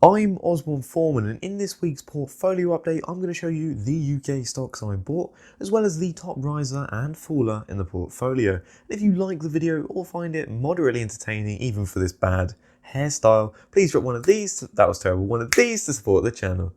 I'm Osborne Foreman, and in this week's portfolio update I'm going to show you the UK stocks I bought, as well as the top riser and faller in the portfolio. And if you like the video or find it moderately entertaining even for this bad hairstyle, please drop one of these, that was terrible, one of these to support the channel.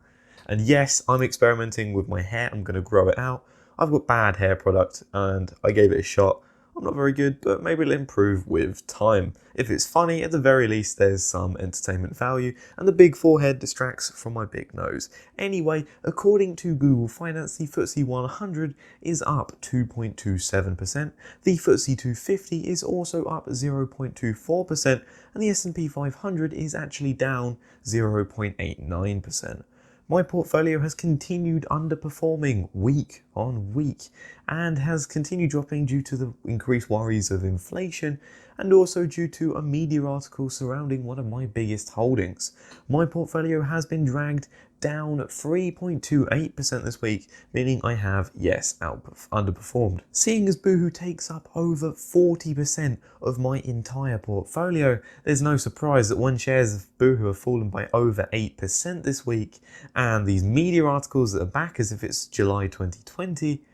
And yes, I'm experimenting with my hair, I'm going to grow it out. I've got bad hair product and I gave it a shot. I'm not very good, but maybe it'll improve with time. If it's funny, at the very least there's some entertainment value, and the big forehead distracts from my big nose. Anyway, according to Google Finance, the FTSE 100 is up 2.27%, the FTSE 250 is also up 0.24%, and the S&P 500 is actually down 0.89%. My portfolio has continued underperforming week on week and has continued dropping due to the increased worries of inflation and also due to a media article surrounding one of my biggest holdings. My portfolio has been dragged down 3.28% this week, meaning I have, yes, underperformed. Seeing as Boohoo takes up over 40% of my entire portfolio, there's no surprise that when shares of Boohoo have fallen by over 8% this week, and these media articles that are back as if it's July 2020,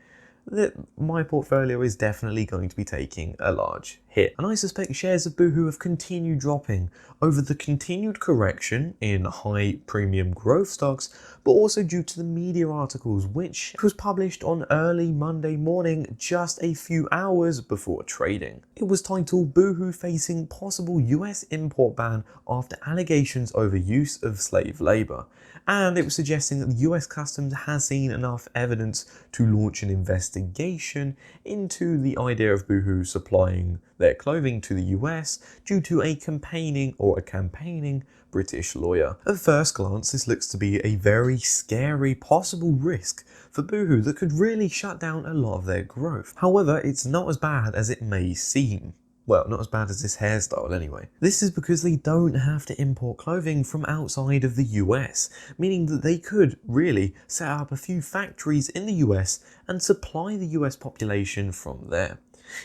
that my portfolio is definitely going to be taking a large hit. And I suspect shares of Boohoo have continued dropping over the continued correction in high premium growth stocks, but also due to the media articles, which was published on early Monday morning, just a few hours before trading. It was titled "Boohoo Facing Possible US Import Ban After Allegations Over Use of Slave Labor." And it was suggesting that the US Customs has seen enough evidence to launch an investigation into the idea of Boohoo supplying their clothing to the US due to a campaigning British lawyer. At first glance, this looks to be a very scary possible risk for Boohoo that could really shut down a lot of their growth. However, it's not as bad as it may seem. Well, not as bad as this hairstyle anyway. This is because they don't have to import clothing from outside of the US, meaning that they could really set up a few factories in the US and supply the US population from there.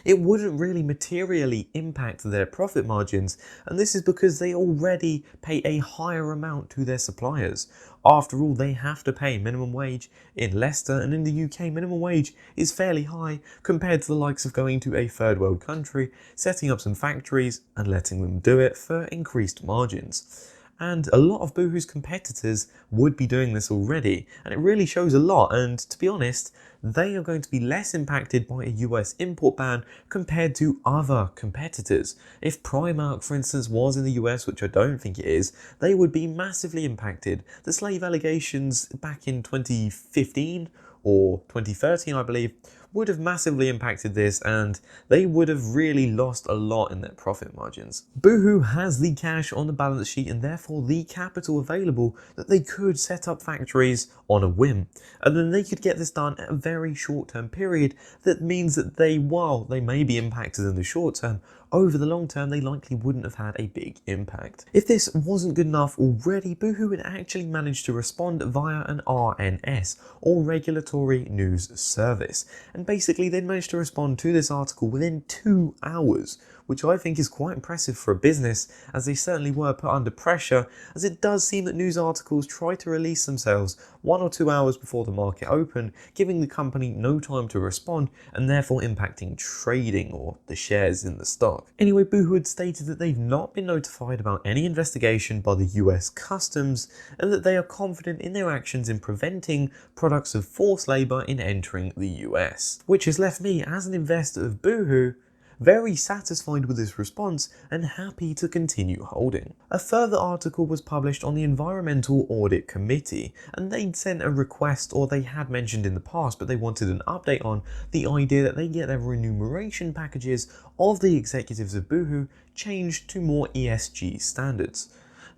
It wouldn't really materially impact their profit margins, and this is because they already pay a higher amount to their suppliers. After all, they have to pay minimum wage in Leicester, and in the UK minimum wage is fairly high compared to the likes of going to a third world country, setting up some factories and letting them do it for increased margins. And a lot of Boohoo's competitors would be doing this already, and it really shows a lot, and to be honest, they are going to be less impacted by a US import ban compared to other competitors. If Primark, for instance, was in the US, which I don't think it is, they would be massively impacted. The slave allegations back in 2015 or 2013, I believe, would have massively impacted this, and they would have really lost a lot in their profit margins. Boohoo has the cash on the balance sheet and therefore the capital available that they could set up factories on a whim, and then they could get this done at a very short-term period. That means that while they may be impacted in the short term, over the long term they likely wouldn't have had a big impact. If this wasn't good enough already, Boohoo had actually managed to respond via an RNS, or Regulatory News Service, and basically they managed to respond to this article within 2 hours, which I think is quite impressive for a business, as they certainly were put under pressure, as it does seem that news articles try to release themselves 1 or 2 hours before the market opened, giving the company no time to respond and therefore impacting trading or the shares in the stock. Anyway, Boohoo had stated that they've not been notified about any investigation by the US Customs and that they are confident in their actions in preventing products of forced labour in entering the US, which has left me, as an investor of Boohoo, very satisfied with this response and happy to continue holding. A further article was published on the Environmental Audit Committee, and they'd sent a request, or they had mentioned in the past, but they wanted an update on the idea that they get their remuneration packages of the executives of Boohoo changed to more ESG standards.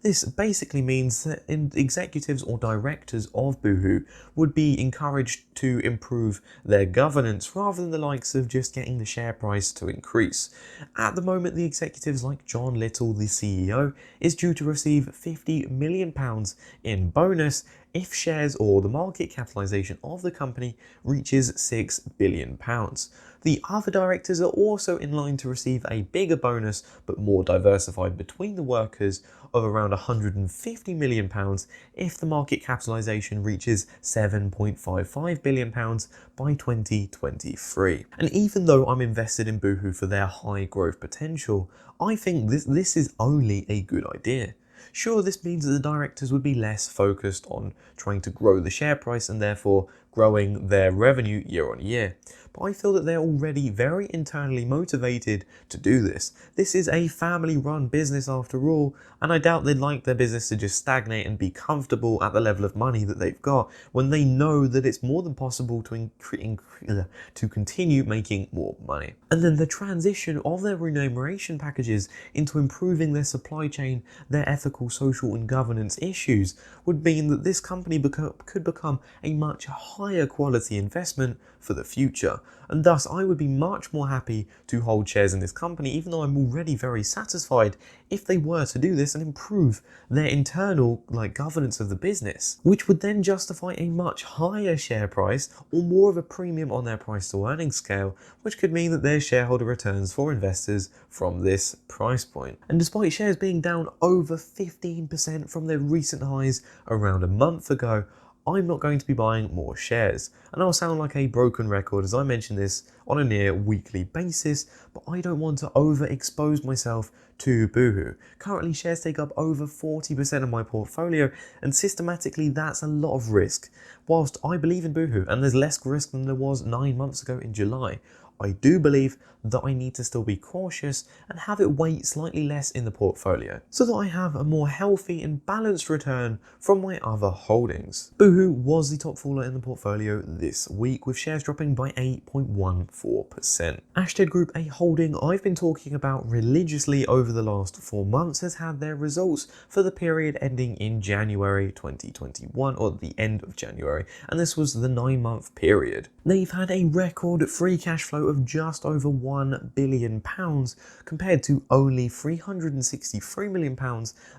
This basically means that executives or directors of Boohoo would be encouraged to improve their governance rather than the likes of just getting the share price to increase. At the moment, the executives like John Little, the CEO, is due to receive £50 million in bonus if shares or the market capitalization of the company reaches £6 billion. The other directors are also in line to receive a bigger bonus, but more diversified between the workers, of around £150 million if the market capitalization reaches £7.55 billion by 2023. And even though I'm invested in Boohoo for their high growth potential, I think this is only a good idea. Sure, this means that the directors would be less focused on trying to grow the share price and therefore growing their revenue year on year. But I feel that they're already very internally motivated to do this. This is a family-run business after all, and I doubt they'd like their business to just stagnate and be comfortable at the level of money that they've got when they know that it's more than possible to continue making more money. And then the transition of their remuneration packages into improving their supply chain, their ethical, social and governance issues would mean that this company could become a much higher quality investment for the future. And thus I would be much more happy to hold shares in this company, even though I'm already very satisfied, if they were to do this and improve their internal governance of the business, which would then justify a much higher share price or more of a premium on their price to earnings scale, which could mean that there's shareholder returns for investors from this price point. And despite shares being down over 15% from their recent highs around a month ago, I'm not going to be buying more shares. And I'll sound like a broken record as I mention this on a near weekly basis, but I don't want to overexpose myself to Boohoo. Currently shares take up over 40% of my portfolio, and systematically that's a lot of risk. Whilst I believe in Boohoo and there's less risk than there was 9 months ago in July, I do believe that I need to still be cautious and have it weight slightly less in the portfolio so that I have a more healthy and balanced return from my other holdings. Boohoo was the top faller in the portfolio this week, with shares dropping by 8.14%. Ashtead Group, a holding I've been talking about religiously over the last 4 months, has had their results for the period ending in January 2021, or the end of January, and this was the 9-month period. They've had a record free cash flow of just over £1 billion compared to only £363 million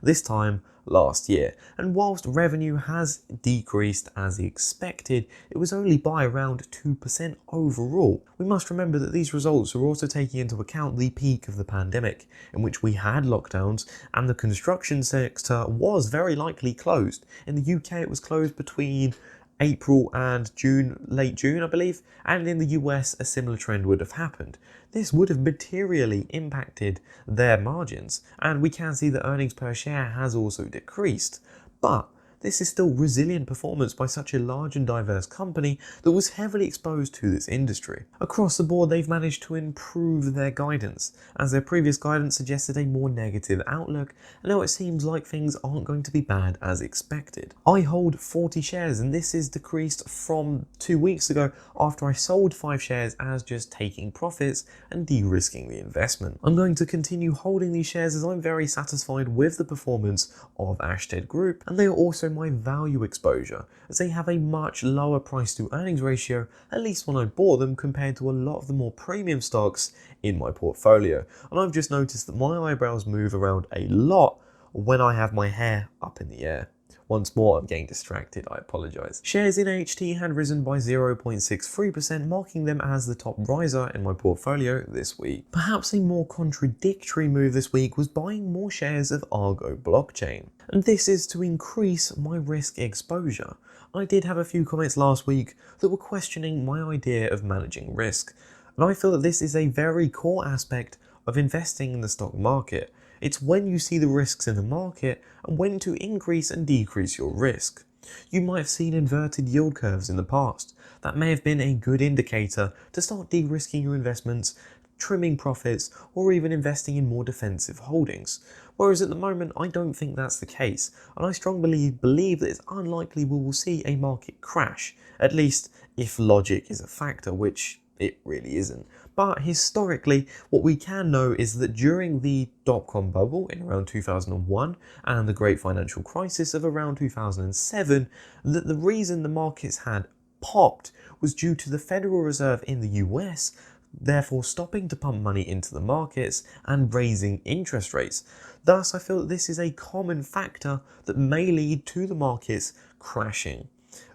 this time last year. And whilst revenue has decreased as expected, it was only by around 2% overall. We must remember that these results are also taking into account the peak of the pandemic, in which we had lockdowns and the construction sector was very likely closed. In the UK it was closed between April and June, late June I believe, and in the US a similar trend would have happened. This would have materially impacted their margins, and we can see that earnings per share has also decreased. But this is still resilient performance by such a large and diverse company that was heavily exposed to this industry. Across the board, they've managed to improve their guidance, as their previous guidance suggested a more negative outlook, and now it seems like things aren't going to be bad as expected. I hold 40 shares, and this is decreased from 2 weeks ago after I sold 5 shares as just taking profits and de-risking the investment. I'm going to continue holding these shares as I'm very satisfied with the performance of Ashtead Group, and they are also my value exposure, as they have a much lower price to earnings ratio, at least when I bought them, compared to a lot of the more premium stocks in my portfolio. And I've just noticed that my eyebrows move around a lot when I have my hair up in the air. Once more, I'm getting distracted, I apologise. Shares in HT had risen by 0.63%, marking them as the top riser in my portfolio this week. Perhaps a more contradictory move this week was buying more shares of Argo Blockchain, and this is to increase my risk exposure. I did have a few comments last week that were questioning my idea of managing risk, and I feel that this is a very core aspect of investing in the stock market. It's when you see the risks in the market and when to increase and decrease your risk. You might have seen inverted yield curves in the past. That may have been a good indicator to start de-risking your investments, trimming profits, or even investing in more defensive holdings. Whereas at the moment, I don't think that's the case, and I strongly believe that it's unlikely we will see a market crash, at least if logic is a factor, which it really isn't. But historically, what we can know is that during the dot-com bubble in around 2001 and the great financial crisis of around 2007, that the reason the markets had popped was due to the Federal Reserve in the US therefore stopping to pump money into the markets and raising interest rates. Thus, I feel that this is a common factor that may lead to the markets crashing.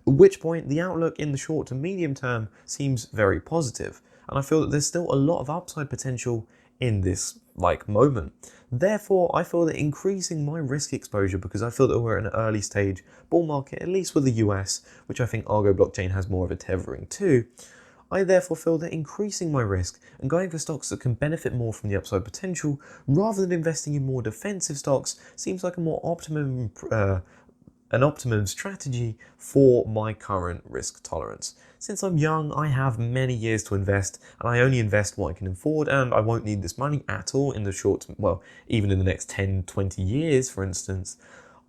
At which point, the outlook in the short to medium term seems very positive, and I feel that there's still a lot of upside potential in this moment. Therefore, I feel that increasing my risk exposure, because I feel that we're in an early stage bull market, at least with the US, which I think Argo Blockchain has more of a tethering to, I therefore feel that increasing my risk and going for stocks that can benefit more from the upside potential, rather than investing in more defensive stocks, seems like a more optimum strategy for my current risk tolerance. Since I'm young, I have many years to invest, and I only invest what I can afford, and I won't need this money at all in the short, even in the next 10, 20 years, for instance.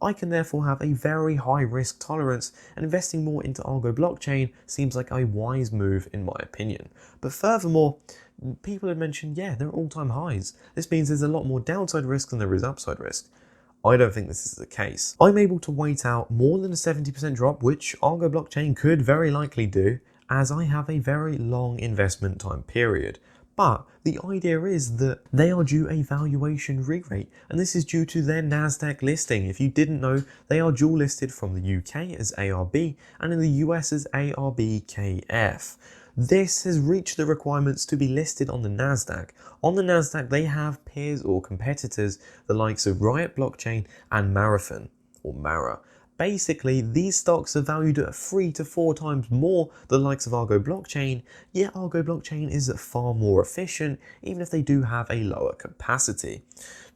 I can therefore have a very high risk tolerance, and investing more into Argo Blockchain seems like a wise move in my opinion. But furthermore, people have mentioned, they're all-time highs. This means there's a lot more downside risk than there is upside risk. I don't think this is the case. I'm able to wait out more than a 70% drop, which Argo Blockchain could very likely do, as I have a very long investment time period. But the idea is that they are due a valuation re-rate, and this is due to their NASDAQ listing. If you didn't know, they are dual listed from the UK as ARB and in the US as ARBKF. This has reached the requirements to be listed on the NASDAQ. On the NASDAQ, they have peers or competitors, the likes of Riot Blockchain and Marathon, or Mara. Basically, these stocks are valued at 3 to 4 times more than the likes of Argo Blockchain, yet Argo Blockchain is far more efficient, even if they do have a lower capacity.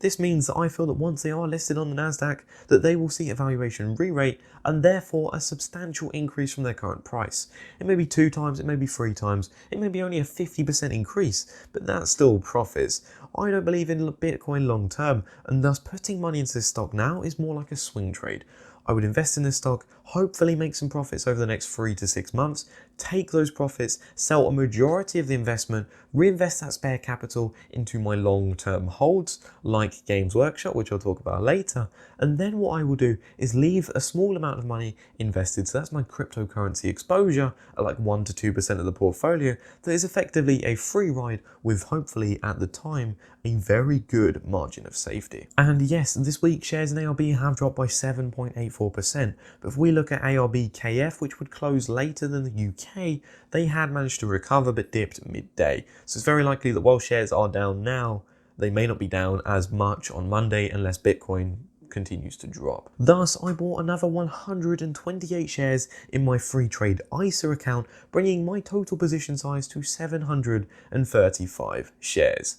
This means that I feel that once they are listed on the NASDAQ, that they will see a valuation re-rate and therefore a substantial increase from their current price. It may be 2 times, it may be 3 times, it may be only a 50% increase, but that's still profits. I don't believe in Bitcoin long term, and thus putting money into this stock now is more like a swing trade. I would invest in this stock, hopefully make some profits over the next 3 to 6 months, take those profits, sell a majority of the investment, reinvest that spare capital into my long-term holds, like Games Workshop, which I'll talk about later, and then what I will do is leave a small amount of money invested, so that's my cryptocurrency exposure at like 1 to 2% of the portfolio, that is effectively a free ride with hopefully at the time a very good margin of safety. And yes, this week shares in ARB have dropped by 7.84%, but if we look at ARBKF, which would close later than the UK, they had managed to recover but dipped midday. So it's very likely that while shares are down now, they may not be down as much on Monday unless Bitcoin continues to drop. Thus, I bought another 128 shares in my Freetrade ISA account, bringing my total position size to 735 shares.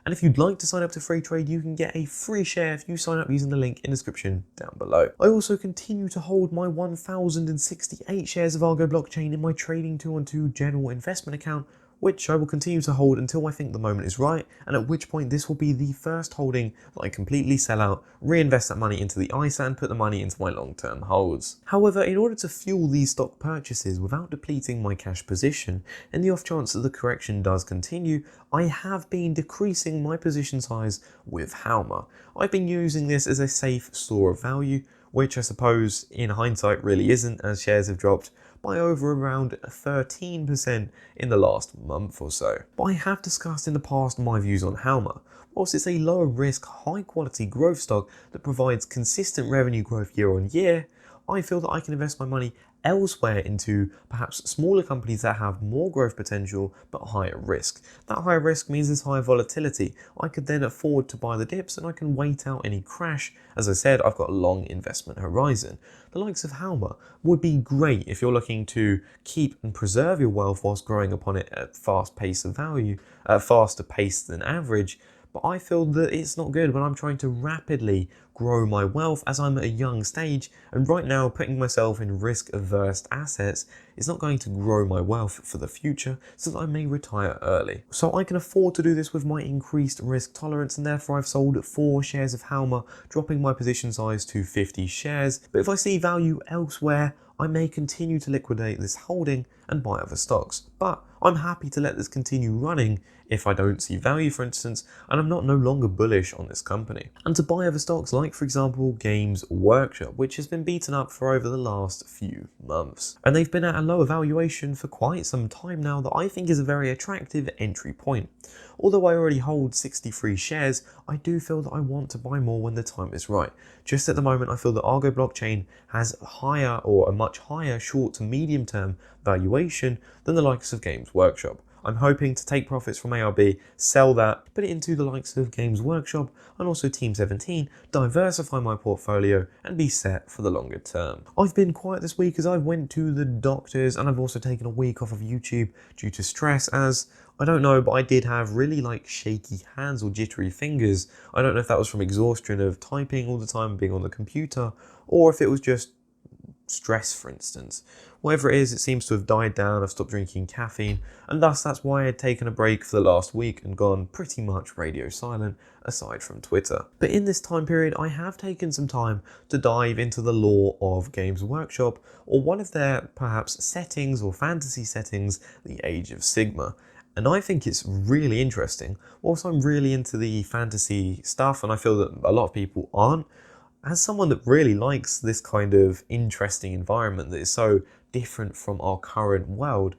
And if you'd like to sign up to Freetrade, you can get a free share if you sign up using the link in the description down below. I also continue to hold my 1,068 shares of Argo Blockchain in my Trading 212 general investment account, which I will continue to hold until I think the moment is right, and at which point this will be the first holding that I completely sell out, reinvest that money into the ISA and put the money into my long-term holds. However, in order to fuel these stock purchases without depleting my cash position, in the off chance that the correction does continue, I have been decreasing my position size with Halma. I've been using this as a safe store of value, which I suppose in hindsight really isn't, as shares have dropped by over around 13% in the last month or so. But I have discussed in the past my views on Halma. Whilst it's a lower risk, high quality growth stock that provides consistent revenue growth year on year, I feel that I can invest my money elsewhere into perhaps smaller companies that have more growth potential but higher risk. That higher risk means there's higher volatility. I could then afford to buy the dips and I can wait out any crash. As I said, I've got a long investment horizon. The likes of Halma would be great if you're looking to keep and preserve your wealth whilst growing upon it at faster pace than average. But I feel that it's not good when I'm trying to rapidly grow my wealth as I'm at a young stage, and right now putting myself in risk-averse assets is not going to grow my wealth for the future, so that I may retire early. So I can afford to do this with my increased risk tolerance, and therefore I've sold 4 shares of Halma, dropping my position size to 50 shares. But if I see value elsewhere, I may continue to liquidate this holding and buy other stocks. But I'm happy to let this continue running if I don't see value, for instance, and I'm no longer bullish on this company. And to buy other stocks like, for example, Games Workshop, which has been beaten up for over the last few months. And they've been at a lower valuation for quite some time now that I think is a very attractive entry point. Although I already hold 63 shares, I do feel that I want to buy more when the time is right. Just at the moment, I feel that Argo Blockchain has higher or a much higher short to medium term valuation than the likes of Games Workshop. I'm hoping to take profits from ARB, sell that, put it into the likes of Games Workshop and also Team 17, diversify my portfolio and be set for the longer term. I've been quiet this week as I went to the doctors, and I've also taken a week off of YouTube due to stress, as I don't know, but I did have really shaky hands or jittery fingers. I don't know if that was from exhaustion of typing all the time, being on the computer, or if it was just stress, for instance. Whatever it is, it seems to have died down. I've stopped drinking caffeine, and thus that's why I had taken a break for the last week and gone pretty much radio silent, aside from Twitter. But in this time period, I have taken some time to dive into the lore of Games Workshop, or one of their perhaps settings or fantasy settings, the Age of Sigma. And I think it's really interesting. Also, I'm really into the fantasy stuff, and I feel that a lot of people aren't. As someone that really likes this kind of interesting environment that is so different from our current world,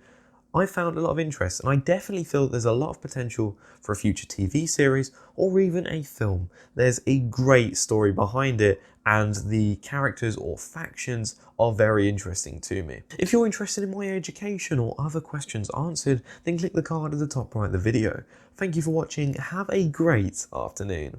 I found a lot of interest, and I definitely feel that there's a lot of potential for a future TV series or even a film. There's a great story behind it, and the characters or factions are very interesting to me. If you're interested in my education or other questions answered, then click the card at the top right of the video. Thank you for watching. Have a great afternoon.